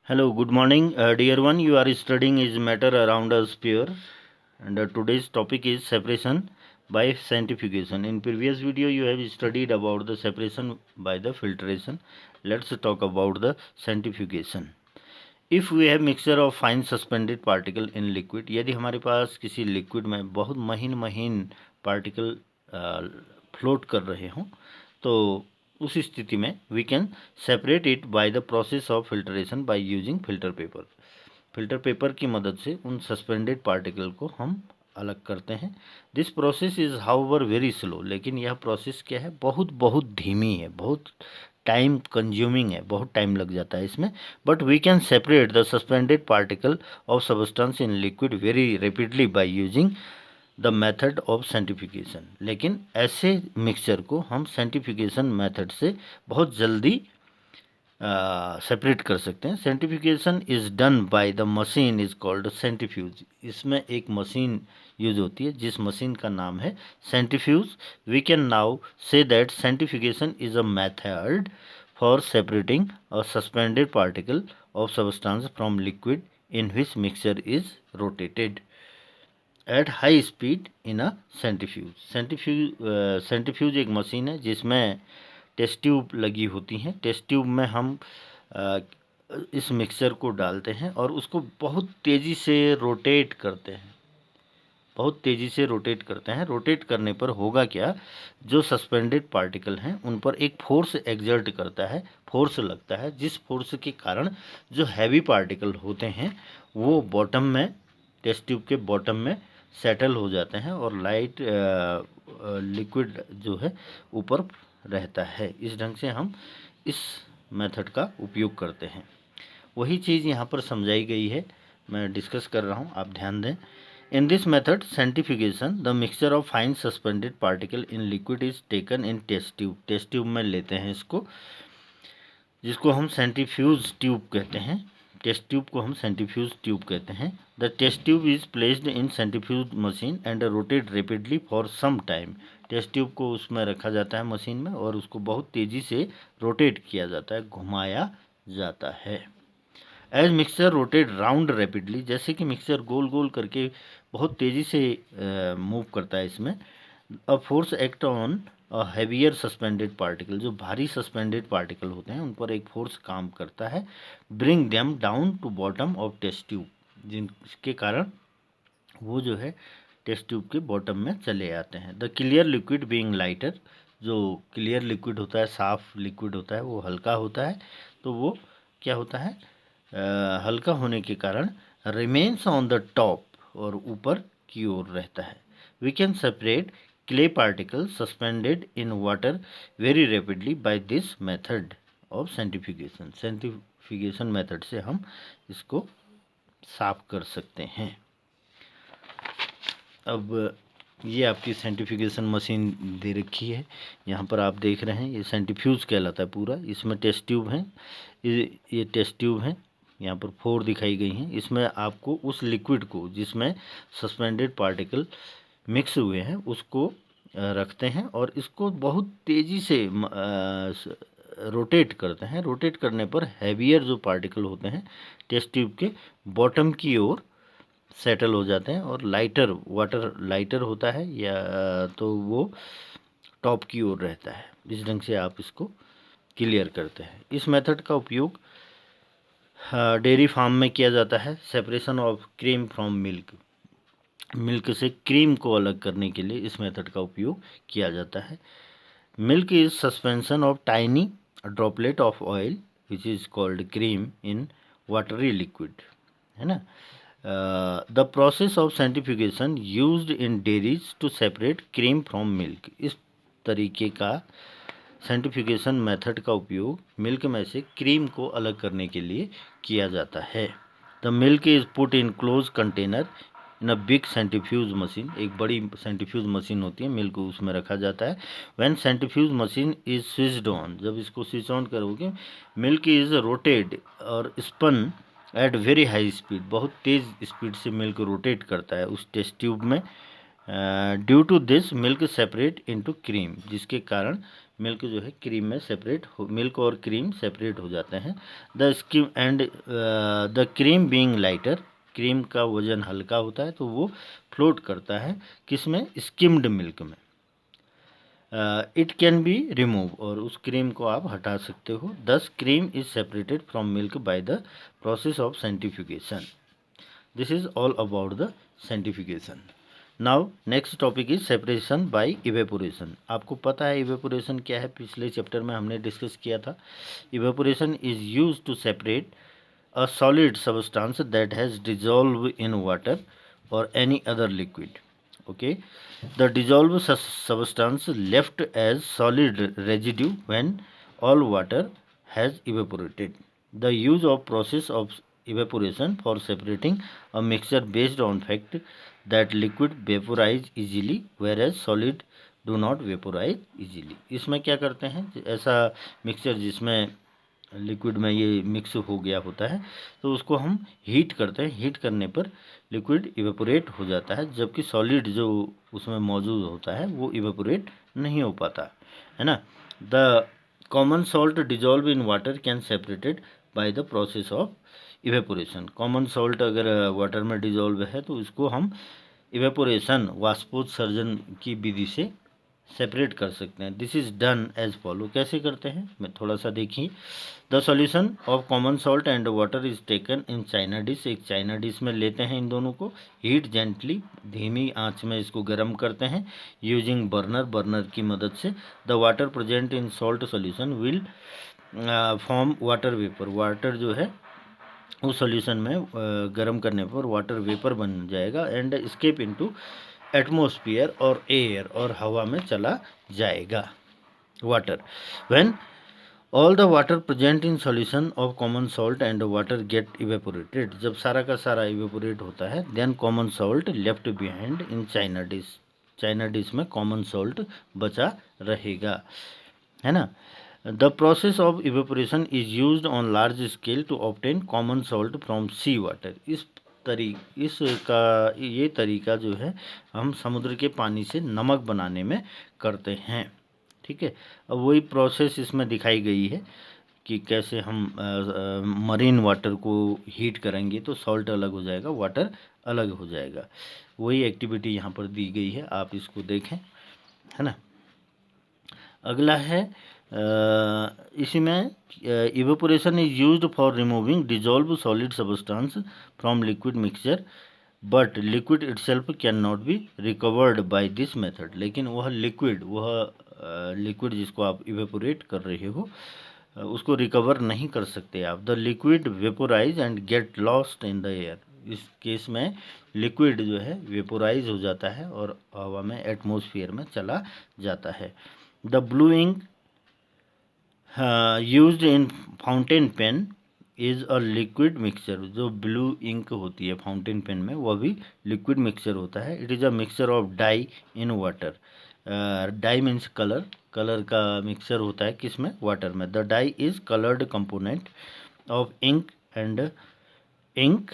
Hello, good morning, dear one. You are studying is matter around us pure, and today's topic is separation by centrifugation. In previous video, you have studied about the separation by the filtration. Let's talk about the centrifugation. If we have mixture of fine suspended particle in liquid, यदि हमारे पास किसी liquid में बहुत महीन महीन particle float कर रहे हों, तो उस स्थिति में we can separate it by the process of filtration by using filter paper. Filter paper की मदद से उन सस्पेंडेड पार्टिकल को हम अलग करते हैं। This process is however very slow, लेकिन यह प्रोसेस क्या है, बहुत धीमी है, बहुत टाइम कंज्यूमिंग है, बहुत टाइम लग जाता है इसमें। But we can separate the suspended particle of substance in liquid very rapidly by using the method of centrifugation. लेकिन ऐसे मिक्सचर को हम सेंट्रीफ्यूगेशन मेथड से बहुत जल्दी सेपरेट कर सकते हैं। Centrifugation is done by the machine is called centrifuge. इसमें एक मशीन यूज होती है जिस मशीन का नाम है centrifuge. We can now say that centrifugation is a method for separating a suspended particle of substance from liquid in which mixture is rotated at high speed in a centrifuge. Centrifuge एक machine है जिसमें test tube लगी होती हैं। Test tube में हम इस mixture को डालते हैं और उसको बहुत तेज़ी से रोटेट करते हैं, बहुत तेज़ी से रोटेट करते हैं। रोटेट करने पर होगा क्या, जो सस्पेंडेड पार्टिकल हैं उन पर एक फोर्स एग्जर्ट करता है, फोर्स लगता है, जिस फोर्स के कारण जो हैवी पार्टिकल होते हैं वो बॉटम में, टेस्ट ट्यूब के बॉटम में सेटल हो जाते हैं और लाइट लिक्विड जो है ऊपर रहता है। इस ढंग से हम इस मेथड का उपयोग करते हैं। वही चीज़ यहाँ पर समझाई गई है, मैं डिस्कस कर रहा हूँ, आप ध्यान दें। In this method centrifugation the mixture of fine suspended particle in liquid is taken in test tube. Test tube में लेते हैं इसको, जिसको हम सेंट्रीफ्यूज ट्यूब कहते हैं। टेस्ट ट्यूब को हम सेंट्रीफ्यूज ट्यूब कहते हैं। The test tube is placed in centrifuge machine and rotate rapidly for some time. Test tube को उसमें रखा जाता है मशीन में और उसको बहुत तेज़ी से रोटेट किया जाता है, घुमाया जाता है। As mixture rotate round rapidly, जैसे कि मिक्सचर गोल गोल करके बहुत तेज़ी से मूव करता है इसमें। A force act on a heavier suspended particle, जो भारी सस्पेंडेड पार्टिकल होते हैं उन पर एक फोर्स काम करता है। Bring them down to bottom of test tube, जिनके कारण वो जो है टेस्ट ट्यूब के बॉटम में चले आते हैं। The clear liquid being lighter, जो क्लियर लिक्विड होता है, साफ लिक्विड होता है, वो हल्का होता है, तो वो क्या होता है, हल्का होने के कारण रिमेन्स ऑन द टॉप, और ऊपर की ओर रहता है। We can separate clay particle suspended in water very rapidly by this method of centrifugation. Centrifugation method से हम इसको साफ कर सकते हैं। अब ये आपकी सेंट्रीफ्यूगेशन मशीन दे रखी है, यहाँ पर आप देख रहे हैं, ये सेंट्रीफ्यूज कहलाता है पूरा। इसमें टेस्ट ट्यूब हैं, ये टेस्ट ट्यूब हैं, यहाँ पर 4 दिखाई गई हैं। इसमें आपको उस लिक्विड को जिसमें सस्पेंडेड पार्टिकल मिक्स हुए हैं उसको रखते हैं और इसको बहुत तेज़ी से रोटेट करते हैं। रोटेट करने पर हैवियर जो पार्टिकल होते हैं टेस्ट ट्यूब के बॉटम की ओर सेटल हो जाते हैं और लाइटर, वाटर लाइटर होता है या तो वो टॉप की ओर रहता है। इस ढंग से आप इसको क्लियर करते हैं। इस मेथड का उपयोग डेयरी फार्म में किया जाता है। Separation of cream from milk, milk से क्रीम को अलग करने के लिए इस मेथड का उपयोग किया जाता है। Milk is suspension of tiny droplet of oil which is called cream in watery liquid, है ना। The process of centrifugation used in dairies to separate cream from milk. इस तरीके का सेंट्रीफ्यूगेशन मेथड का उपयोग मिल्क में से क्रीम को अलग करने के लिए किया जाता है। The milk is put in close container in a big centrifuge machine. एक बड़ी सेंट्रीफ्यूज मशीन होती है, मिल्क उसमें रखा जाता है। When centrifuge machine is switched on, जब इसको स्विच ऑन करोगे, मिल्क इज रोटेड और spun at very high speed, बहुत तेज़ स्पीड से मिल्क रोटेट करता है उस टेस्ट ट्यूब में। Due to this milk separate into cream, जिसके कारण मिल्क जो है क्रीम में सेपरेट हो, मिल्क और क्रीम सेपरेट हो जाते हैं। The scheme and the cream being lighter, cream का वजन हल्का होता है तो वो फ्लोट करता है किसमें, स्किम्ड मिल्क में। इट कैन बी रिमूव, और उस क्रीम को आप हटा सकते हो। दस cream is separated from milk bye the process of centrifugation. This is all about the centrifugation. Now next topic is separation by evaporation. आपको पता है इवेपोरेशन क्या है, पिछले चैप्टर में हमने डिस्कस किया था। Evaporation is used to separate a solid substance that has dissolved in water or any other liquid. Okay, the dissolved substance left as solid residue when all water has evaporated. The use of process of evaporation for separating a mixture based on fact that liquid vaporize easily whereas solid do not vaporize easily. इसमें क्या करते हैं, ऐसा mixture जिसमें liquid में ये mix हो गया होता है तो उसको हम हीट करते हैं। हीट करने पर लिक्विड इवेपोरेट हो जाता है, जबकि सॉलिड जो उसमें मौजूद होता है वो इवेपोरेट नहीं हो पाता है ना। The common salt dissolve in water can separated by the process of evaporation. Common salt अगर वाटर में डिजॉल्व है तो इसको हम इवेपोरेशन, वाष्पोत्सर्जन की विधि से सेपरेट कर सकते हैं। This is done as follow. कैसे करते हैं मैं थोड़ा सा देखिए। The solution of common salt and water is taken in china dish. एक चाइना डिश में लेते हैं इन दोनों को, हीट जेंटली, धीमी आंच में इसको गर्म करते हैं यूजिंग बर्नर, बर्नर की मदद से। The water present in salt solution will form water vapour. Water जो है उस सॉल्यूशन में गर्म करने पर वाटर वेपर बन जाएगा एंड एस्केप इनटू एटमॉस्फेयर और एयर, और हवा में चला जाएगा water. When all the water present in solution of common salt and water get evaporated, जब सारा का सारा इवेपोरेट होता है, then common salt left behind in china dish. China dish में कॉमन सॉल्ट बचा रहेगा, है ना। The process of evaporation is used on large scale to obtain common salt from sea water. इसका ये तरीका जो है हम समुद्र के पानी से नमक बनाने में करते हैं, ठीक है। अब वही प्रोसेस इसमें दिखाई गई है कि कैसे हम मरीन वाटर को हीट करेंगे तो सॉल्ट अलग हो जाएगा, वाटर अलग हो जाएगा। वही एक्टिविटी यहाँ पर दी गई है, आप इसको देखें, है ना। अगला है इसी में evaporation is used for removing dissolve solid substance from liquid mixture but liquid itself can not be recovered by this method. लेकिन वह लिक्विड जिसको आप इवेपोरेट कर रहे हो उसको रिकवर नहीं कर सकते आप। The liquid vaporise and get lost in the air. इस केस में लिक्विड जो है वेपोराइज हो जाता है और हवा में, एटमॉस्फेयर में चला जाता है। The blue ink used in fountain pen is a liquid mixture. जो ब्लू इंक होती है फाउंटेन पेन में वह भी लिक्विड मिक्सचर होता है। It is a mixture of dye in water. Dye means colour, colour का मिक्सचर होता है किसमें, वाटर में। The dye is coloured component of ink and ink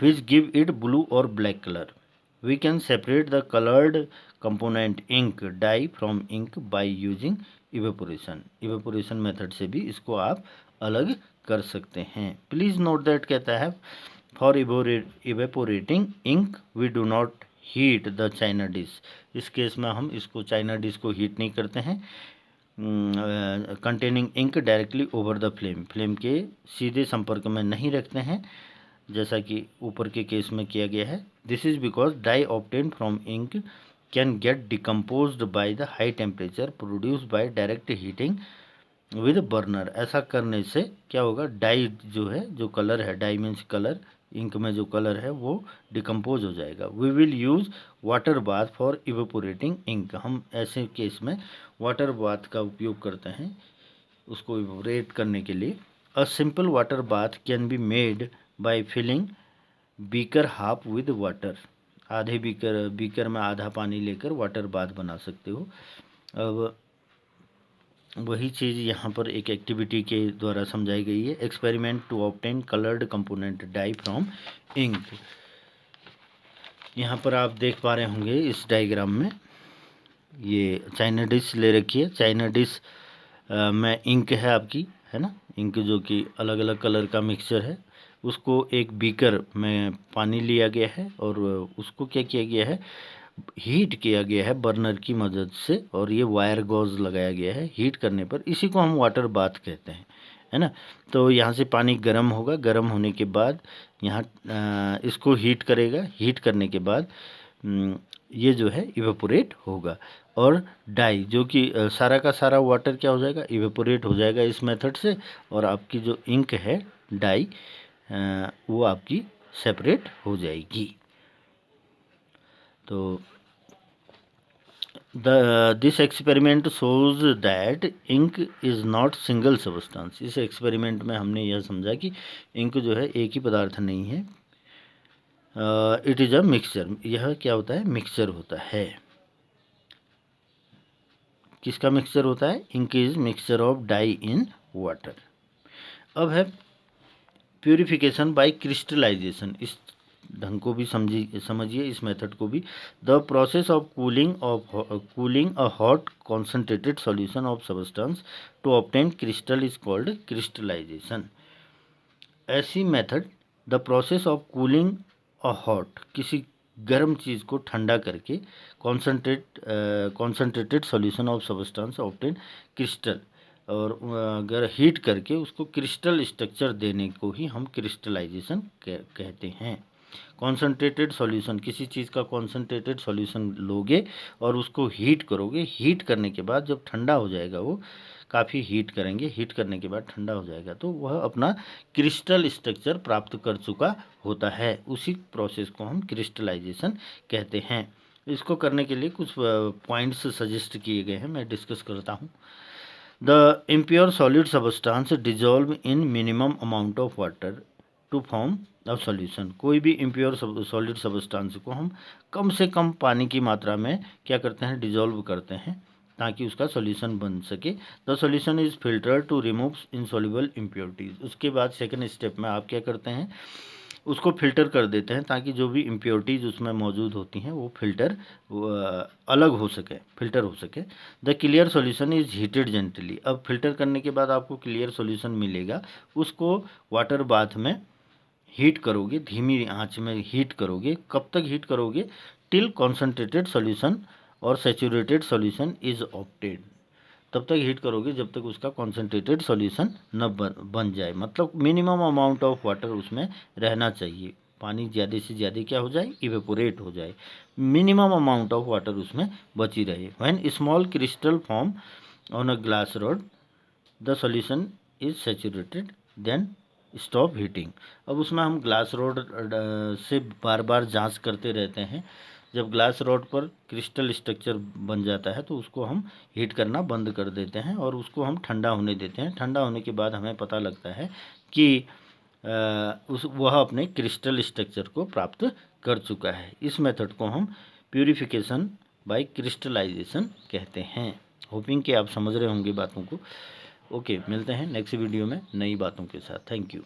which give it blue or black color. We can separate the colored component ink dye from ink by using evaporation. Evaporation method से भी इसको आप अलग कर सकते हैं। Please note that कहता है for evaporating ink we do not heat the china dish. इस केस में हम इसको चाइना डिश को हीट नहीं करते हैं। Containing ink directly over the flame, flame के सीधे संपर्क में नहीं रखते हैं जैसा कि ऊपर के केस में किया गया है। This is because dye obtain from ink can get decomposed by the high temperature produce by direct heating with burner. ऐसा करने से क्या होगा, डाई जो है, जो कलर है, डाई मीन्स कलर, इंक में जो कलर है वो डिकम्पोज हो जाएगा। We will use water bath for evaporating ink. हम ऐसे केस में वाटर बाथ का उपयोग करते हैं उसको इवेपोरेट करने के लिए। A simple water bath can be made by filling beaker half with water. आधे बीकर में आधा पानी लेकर वाटर बाथ बना सकते हो। अब वही चीज़ यहाँ पर एक एक्टिविटी के द्वारा समझाई गई है। Experiment to obtain coloured component dye from ink. यहाँ पर आप देख पा रहे होंगे इस डायग्राम में ये चाइना डिश ले रखी है। चाइना डिश में इंक है आपकी, है ना, इंक जो कि अलग अलग कलर का मिक्सचर है। उसको एक बीकर में पानी लिया गया है और उसको क्या किया गया है, हीट किया गया है बर्नर की मदद से, और ये वायर गॉज लगाया गया है। हीट करने पर इसी को हम वाटर बाथ कहते हैं, है ना। तो यहाँ से पानी गर्म होगा, गर्म होने के बाद यहाँ इसको हीट करेगा। हीट करने के बाद ये जो है इवेपोरेट होगा, और डाई जो कि सारा का सारा वाटर क्या हो जाएगा, इवेपोरेट हो जाएगा इस मेथड से, और आपकी जो इंक है डाई वो आपकी सेपरेट हो जाएगी। तो this experiment shows that ink is not single substance. इस एक्सपेरिमेंट में हमने यह समझा कि इंक जो है एक ही पदार्थ नहीं है, इट इज़ अ मिक्सचर। यह क्या होता है, मिक्सचर होता है। किसका मिक्सचर होता है, ink is mixture of dye in water. अब है प्यूरिफिकेशन बाय क्रिस्टलाइजेशन। इस ढंग को भी समझिए, इस मेथड को भी। The process of cooling a hot concentrated solution of substance to obtain crystal is called crystallization. ऐसी method, the process of cooling a hot, किसी गर्म चीज़ को ठंडा करके concentrated solution of substance obtain crystal, और अगर हीट करके उसको क्रिस्टल स्ट्रक्चर देने को ही हम क्रिस्टलाइजेशन कहते हैं। कॉन्सेंट्रेटेड सॉल्यूशन, किसी चीज़ का कॉन्सेंट्रेटेड सॉल्यूशन लोगे और उसको हीट करोगे। हीट करने के बाद जब ठंडा हो जाएगा, वो काफ़ी हीट करेंगे, हीट करने के बाद ठंडा हो जाएगा, तो वह अपना क्रिस्टल स्ट्रक्चर प्राप्त कर चुका होता है। उसी प्रोसेस को हम क्रिस्टलाइजेशन कहते हैं। इसको करने के लिए कुछ पॉइंट्स सजेस्ट किए गए हैं, मैं डिस्कस करता हूँ। The impure solid substance dissolve in minimum amount of water to form a solution। कोई भी impure solid substance को हम कम से कम पानी की मात्रा में क्या करते हैं, डिजोल्व करते हैं, ताकि उसका सॉल्यूशन बन सके। The solution is filter to remove insoluble impurities. उसके बाद सेकंड स्टेप में आप क्या करते हैं, उसको फिल्टर कर देते हैं, ताकि जो भी इम्प्योरिटीज़ उसमें मौजूद होती हैं वो अलग हो सके, फिल्टर हो सके। The clear solution is heated gently. अब फिल्टर करने के बाद आपको क्लियर सॉल्यूशन मिलेगा, उसको वाटर बाथ में हीट करोगे, धीमी आंच में हीट करोगे। कब तक हीट करोगे, टिल कॉन्सेंट्रेटेड सॉल्यूशन और सैचुरेटेड सॉल्यूशन इज ऑब्टेन्ड। तब तक हीट करोगे जब तक उसका कॉन्सेंट्रेटेड सॉल्यूशन न बन जाए, मतलब मिनिमम अमाउंट ऑफ वाटर उसमें रहना चाहिए। पानी ज़्यादा से ज़्यादा क्या हो जाए, इवेपोरेट हो जाए, मिनिमम अमाउंट ऑफ वाटर उसमें बची रहे। When small crystal form on a glass rod the solution is saturated, then stop heating. अब उसमें हम ग्लास रॉड से बार बार जांच करते रहते हैं। जब ग्लास रॉड पर क्रिस्टल स्ट्रक्चर बन जाता है तो उसको हम हीट करना बंद कर देते हैं और उसको हम ठंडा होने देते हैं। ठंडा होने के बाद हमें पता लगता है कि वह अपने क्रिस्टल स्ट्रक्चर को प्राप्त कर चुका है। इस मेथड को हम प्यूरिफिकेशन बाय क्रिस्टलाइजेशन कहते हैं। होपिंग कि आप समझ रहे होंगे बातों को। ओके, मिलते हैं नेक्स्ट वीडियो में नई बातों के साथ। Thank you.